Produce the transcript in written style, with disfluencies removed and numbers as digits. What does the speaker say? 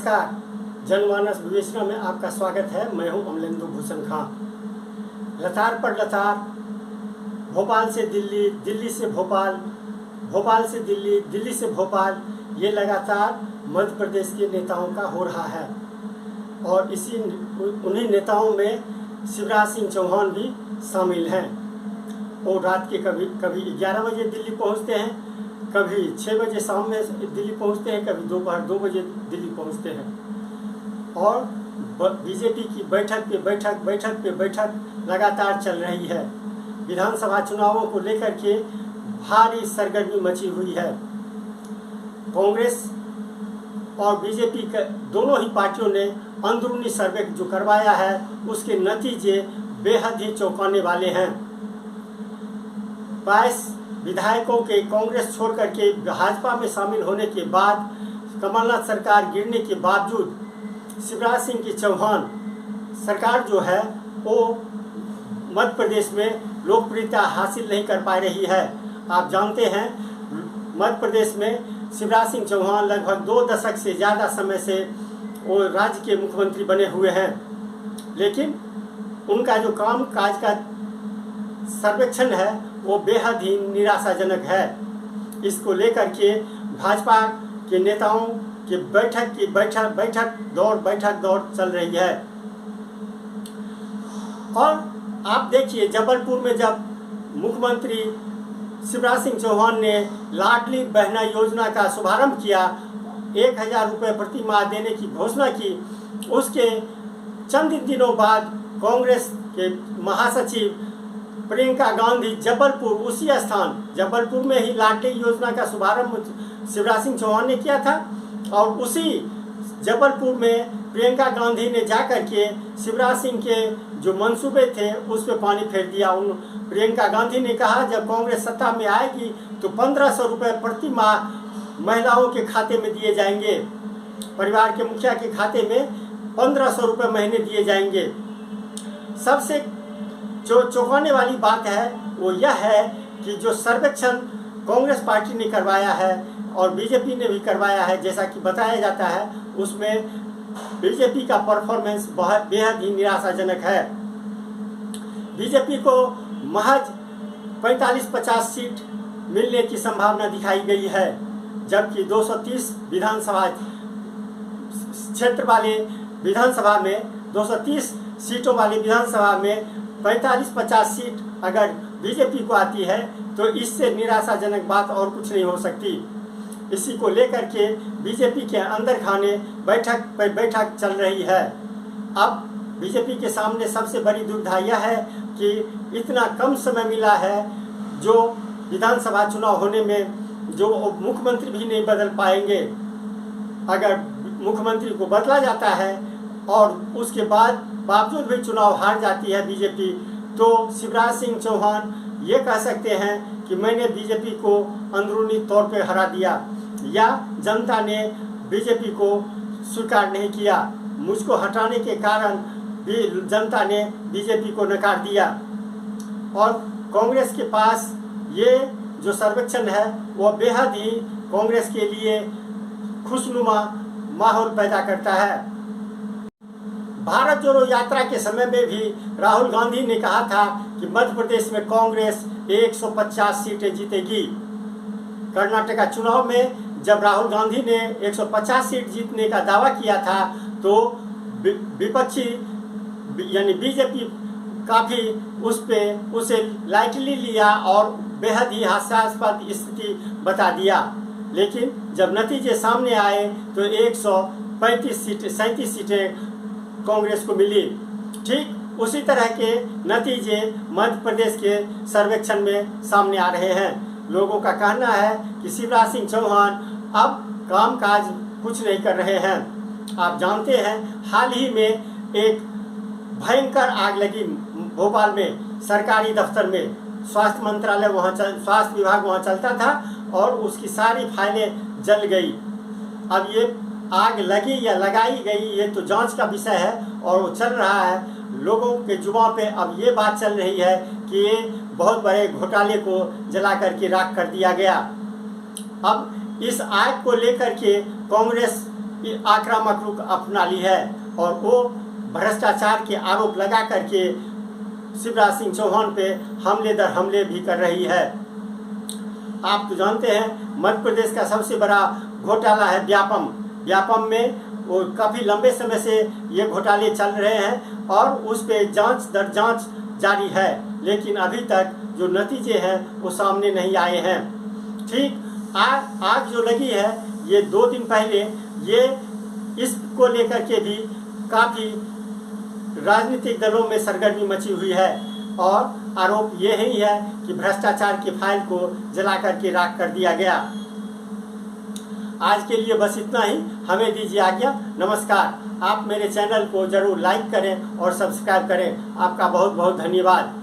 नमस्कार, जनमानस विवेचना में आपका स्वागत है। मैं हूं अमलेंदु भूषण खां। लतार पर लतार, भोपाल से दिल्ली, दिल्ली से भोपाल, भोपाल से दिल्ली, दिल्ली से भोपाल, ये लगातार मध्य प्रदेश के नेताओं का हो रहा है। और उन्हीं नेताओं में शिवराज सिंह चौहान भी शामिल हैं। वो रात के कभी 11 बजे दिल्ली पहुंचते हैं, कभी 6 बजे शाम में दिल्ली पहुंचते हैं, कभी दोपहर 2 बजे दिल्ली पहुंचते हैं। और बीजेपी की बैठक पे बैठक लगातार चल रही है। विधानसभा चुनावों को लेकर के भारी सरगर्मी मची हुई है। कांग्रेस और बीजेपी के दोनों ही पार्टियों ने अंदरूनी सर्वे जो करवाया है, उसके नतीजे बेहद ही चौंकाने वाले हैं। 22 विधायकों के कांग्रेस छोड़ करके भाजपा में शामिल होने के बाद, कमलनाथ सरकार गिरने के बावजूद शिवराज सिंह की चौहान सरकार जो है वो मध्य प्रदेश में लोकप्रियता हासिल नहीं कर पा रही है। आप जानते हैं, मध्य प्रदेश में शिवराज सिंह चौहान लगभग 2 दशक से ज़्यादा समय से वो राज्य के मुख्यमंत्री बने हुए हैं, लेकिन उनका जो काम काज का सर्वेक्षण है वो बेहद ही निराशाजनक है। इसको लेकर के भाजपा के नेताओं की बैठक दौड़ चल रही है। और आप देखिए, जबलपुर में जब मुख्यमंत्री शिवराज सिंह चौहान ने लाडली बहना योजना का शुभारंभ किया, 1000 रुपये प्रति माह देने की घोषणा की, उसके चंद दिनों बाद कांग्रेस के महासचिव प्रियंका गांधी उसी स्थान जबलपुर में ही लाडली योजना का शुभारंभ शिवराज सिंह चौहान ने किया था। और उसी जबलपुर में प्रियंका गांधी ने जाकर के शिवराज सिंह के जो मंसूबे थे उस पर पानी फेर दिया। प्रियंका गांधी ने कहा, जब कांग्रेस सत्ता में आएगी तो 1500 रुपये प्रति माह महिलाओं के खाते में दिए जाएंगे, परिवार के मुखिया के खाते में 1500 रुपये महीने दिए जाएंगे। सबसे जो चौंकाने वाली बात है वो यह है कि जो सर्वेक्षण कांग्रेस पार्टी ने करवाया है और बीजेपी ने भी करवाया है, जैसा कि बताया जाता है, उसमें बीजेपी का परफॉर्मेंस बेहद ही निराशाजनक है। बीजेपी को महज 45-50 सीट मिलने की संभावना दिखाई गई है, जबकि 230 विधानसभा क्षेत्र वाले विधानसभा में 230 सीटों वाली विधानसभा में 45-50 सीट अगर बीजेपी को आती है तो इससे निराशाजनक बात और कुछ नहीं हो सकती। इसी को लेकर के बीजेपी के अंदर खाने बैठक चल रही है। अब बीजेपी के सामने सबसे बड़ी दुविधा यह है कि इतना कम समय मिला है, जो विधानसभा चुनाव होने में जो मुख्यमंत्री भी नहीं बदल पाएंगे। अगर मुख्यमंत्री को बदला जाता है और उसके बावजूद भी चुनाव हार जाती है बीजेपी, तो शिवराज सिंह चौहान ये कह सकते हैं कि मैंने बीजेपी को अंदरूनी तौर पे हरा दिया, या जनता ने बीजेपी को स्वीकार नहीं किया, मुझको हटाने के कारण भी जनता ने बीजेपी को नकार दिया। और कांग्रेस के पास ये जो सर्वेक्षण है वो बेहद ही कांग्रेस के लिए खुशनुमा माहौल पैदा करता है। भारत जोड़ो यात्रा के समय में भी राहुल गांधी ने कहा था कि मध्य प्रदेश में कांग्रेस 150 सीटें जीतेगी। कर्नाटक चुनाव में जब राहुल गांधी ने 150 सीट जीतने का दावा किया था, तो विपक्षी यानी बीजेपी काफ़ी उसे लाइटली लिया और बेहद ही हास्यास्पद स्थिति बता दिया। लेकिन जब नतीजे सामने आए तो 37 सीटें कांग्रेस को मिली। ठीक उसी तरह के नतीजे मध्य प्रदेश के सर्वेक्षण में सामने आ रहे हैं। लोगों का कहना है कि शिवराज सिंह चौहान अब कामकाज कुछ नहीं कर रहे हैं। आप जानते हैं, हाल ही में एक भयंकर आग लगी भोपाल में सरकारी दफ्तर में। स्वास्थ्य मंत्रालय स्वास्थ्य विभाग वहाँ चलता था और उसकी सारी फाइलें जल गई। अब ये आग लगी या लगाई गई ये तो जांच का विषय है और वो चल रहा है। लोगों के जुबान पे अब ये बात चल रही है कि ये बहुत बड़े घोटाले को जला करके राख कर दिया गया। अब इस आग को लेकर के कांग्रेस आक्रामक रुख अपना ली है और वो भ्रष्टाचार के आरोप लगा करके शिवराज सिंह चौहान पे हमले दर हमले भी कर रही है। आप तो जानते हैं मध्य प्रदेश का सबसे बड़ा घोटाला है व्यापम में वो काफ़ी लंबे समय से ये घोटाले चल रहे हैं और उस पे जांच दर जांच जारी है, लेकिन अभी तक जो नतीजे हैं वो सामने नहीं आए हैं। ठीक आग जो लगी है ये 2 दिन पहले, ये इसको लेकर के भी काफ़ी राजनीतिक दलों में सरगर्मी मची हुई है और आरोप ये ही है कि भ्रष्टाचार की फाइल को जला करके राख कर दिया गया। आज के लिए बस इतना ही, हमें दीजिए आज्ञा। नमस्कार। आप मेरे चैनल को जरूर लाइक करें और सब्सक्राइब करें। आपका बहुत बहुत धन्यवाद।